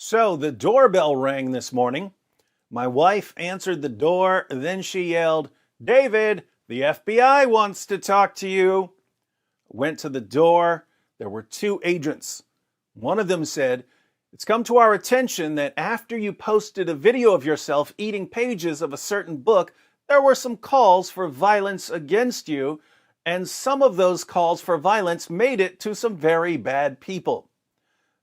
So the doorbell rang this morning. My wife answered the door, then she yelled, "David, the FBI wants to talk to you." Went to the door. There were two agents. One of them said, "It's come to our attention that after you posted a video of yourself eating pages of a certain book, there were some calls for violence against you, and some of those calls for violence made it to some very bad people."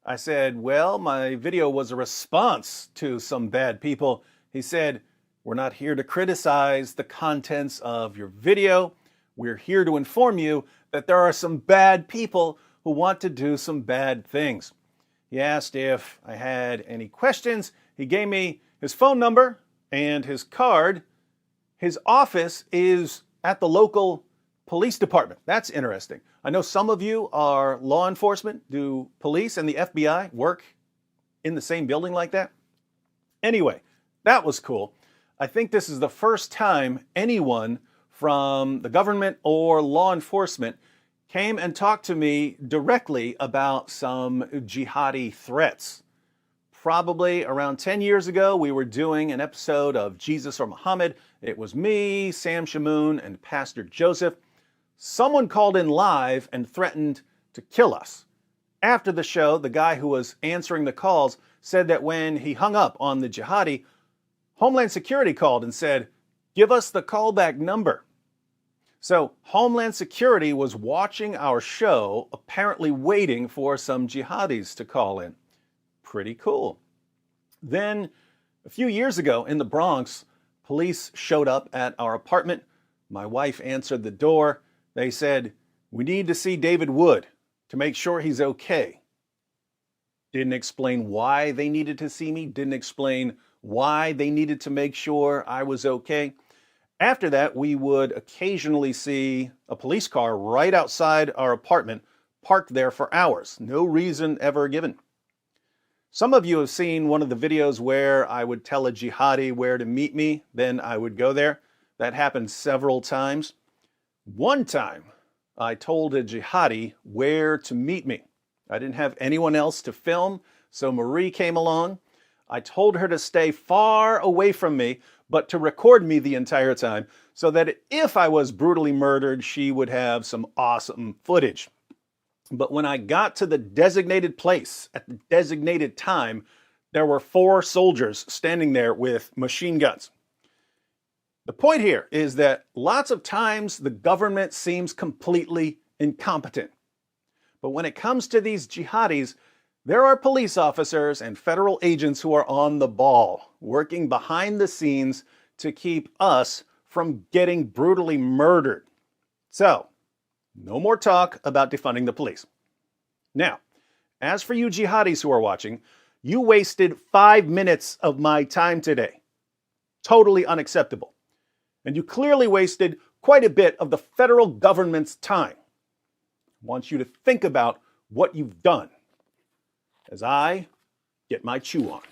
I said, "Well, my video was a response to some bad people." He said, "We're not here to criticize the contents of your video. We're here to inform you that there are some bad people who want to do some bad things." He asked if I had any questions. He gave me his phone number and his card. His office is at the local police department. That's interesting. I know some of you are law enforcement. Do police and the FBI work in the same building like that? Anyway, that was cool. I think this is the first time anyone from the government or law enforcement came and talked to me directly about some jihadi threats. Probably around 10 years ago, we were doing an episode of Jesus or Muhammad. It was me, Sam Shamoon, and Pastor Joseph. Someone called in live and threatened to kill us. After the show, the guy who was answering the calls said that when he hung up on the jihadi, Homeland Security called and said, "Give us the callback number." So Homeland Security was watching our show, apparently waiting for some jihadis to call in. Pretty cool. Then, a few years ago in the Bronx, police showed up at our apartment. My wife answered the door. They said, "We need to see David Wood to make sure he's okay." Didn't explain why they needed to see me. Didn't explain why they needed to make sure I was okay. After that, we would occasionally see a police car right outside our apartment parked there for hours. No reason ever given. Some of you have seen one of the videos where I would tell a jihadi where to meet me, then I would go there. That happened several times. One time, I told a jihadi where to meet me. I didn't have anyone else to film, so Marie came along. I told her to stay far away from me, but to record me the entire time, so that if I was brutally murdered, she would have some awesome footage. But when I got to the designated place at the designated time, there were 4 soldiers standing there with machine guns. The point here is that lots of times the government seems completely incompetent. But when it comes to these jihadis, there are police officers and federal agents who are on the ball, working behind the scenes to keep us from getting brutally murdered. So, no more talk about defunding the police. Now, as for you jihadis who are watching, you wasted 5 minutes of my time today. Totally unacceptable. And you clearly wasted quite a bit of the federal government's time. I want you to think about what you've done as I get my chew on.